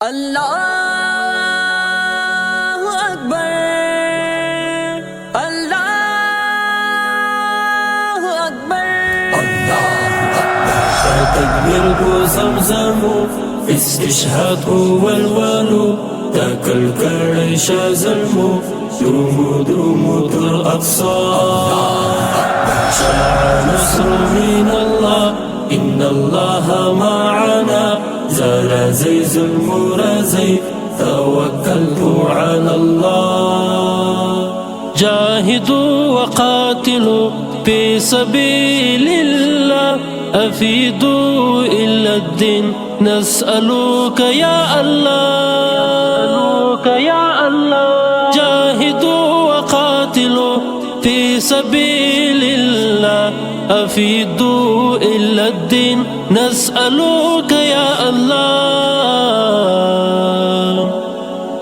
अल्लाहु अकबर, अल्लाहु अकबर। تكبير زمزم استشهاد هو الوالو ذاك الكرش زلمو درومو در أقصى شاع نصر من الله إن الله معنا زال زي المرزي توكلت على الله جاهدوا وقاتلوا في سبيل الله أفيدوا إلى الدين نسألك يا الله جاهدوا وقاتلوا في سبيل الله أفيدوا إلى الدين نسألك يا الله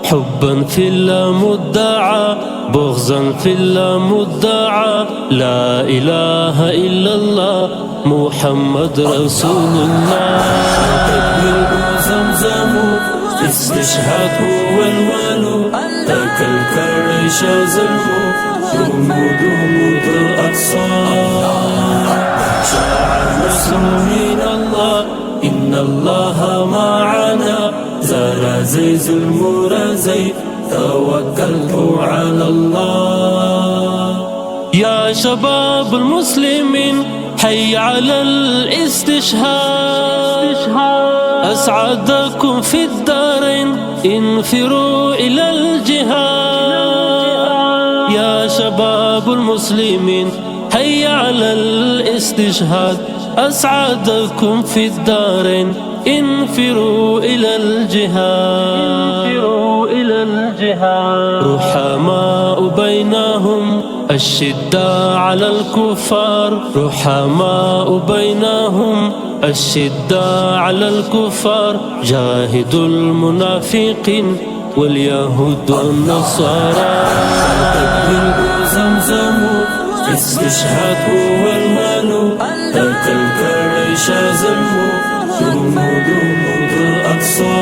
حبا في الله مدعى بغضا في الله مدعى لا إله إلا الله محمد رسول الله تكبير زمزم استشهاد هو الوالو ذاك الكرش زلمو درومو الأقصى شاع النصر من الله إن الله معنا زال زي المرزي توكلت على الله يا شباب المسلمين حي على الاستشهاد أسعدكم في الدارين انفروا إلى الجهاد يا شباب المسلمين حي على الاستشهاد أسعدكم في الدارين انفروا إلى الجهاد رحماء بينهم الشدة على الكفار رحماء بينهم الشدة على الكفار جاهدوا المنافقين واليهود والنصارى تكبير زمزم استشهاد هو المالو ذاك الكرش زلمو درومو الأقصى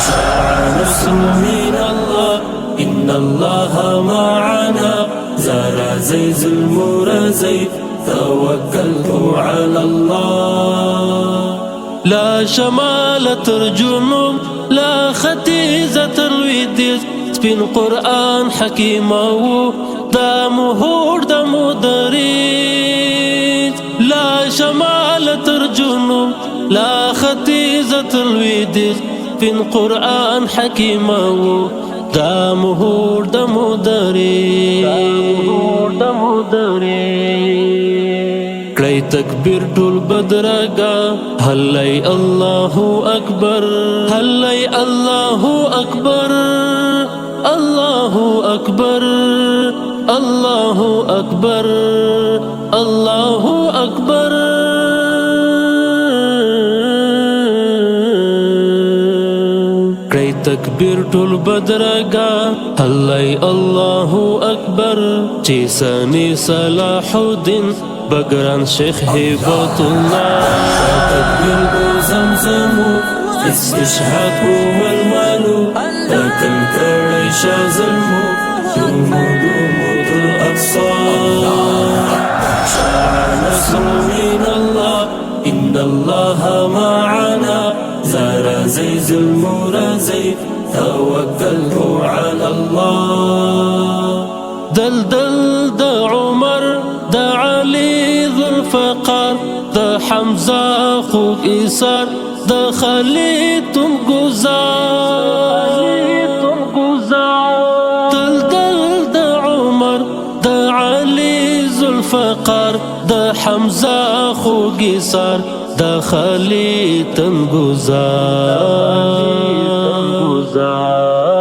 شاع نصر من الله إن الله معنا زال زي المرزي توكلت على الله لا شمال ترجمهم لا ختيزة الوديد سبين قرآن حكيمه دا مهور دا مدريد لا شمال ترجمهم لا ختيزة الوديد سبين قرآن حكيمه دا مهور دا مدريد کړئ تکبیر ټول بدرګه هلای الله اکبر هلای الله اکبر الله اکبر الله اکبر الله اکبر کړئ تکبیر ټول بدرګه هلای الله اکبر چې سني صلاح الدین بقران شيخ هبة الله تكبير زمزم استشهاد هو المالو ذاك الكرش زلمو درومو الأقصى شاع نصر من الله إن الله معنا زال زي المرزي توكلت على الله دلدل دا عمر دا علي ذو الفقار دا حمزة خوك إيسار دا خالد تنقزار دلدل دا عمر دا علي ذو الفقار دا حمزة خوك إيسار دا خالد تنقزار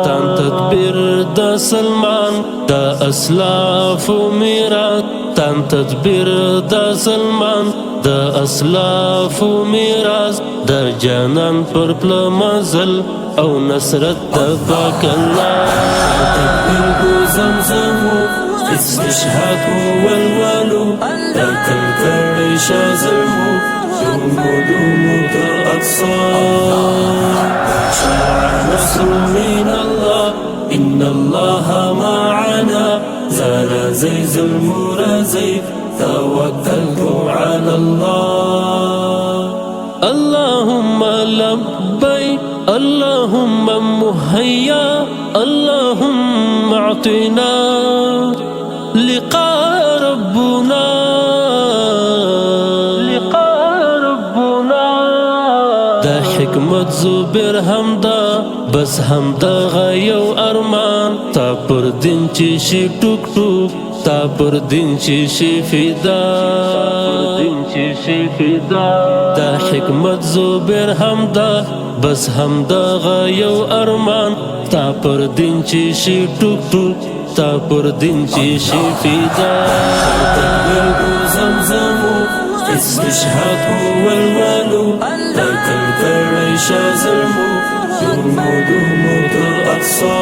تان تدبير دا سلمان دا اسلاف میراث تان تدبیر دا سلمان دا اسلاف میراث دا جانان پر پل مزل او نصرت دا پاک الله تکبیر زمزم استشهاد هو الوالو ذاك الكرش زلمو درومو الأقصى زي زلمورزي توكلت على الله. اللهم لبيك اللهم مهيا اللهم اعطنا لقاء ربنا دا حکمت زبر همدا بس همدا غیو ارمان تا پر دین چی شی ټوک ټوک تا پر دین چی شی فدا دا حکمت زبر همدا بس همدا غیو ارمان تا پر دین چی شی ټوک ټوک تا پر دین چی شی فدا زمزمو استشهاد هو الولو لك الكريش زلمو جمودهم الأقصى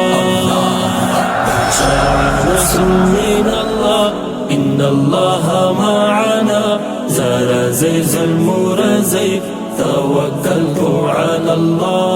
شاع نصر من الله إن الله معنا زار زي زلمو رزي توكلت على الله.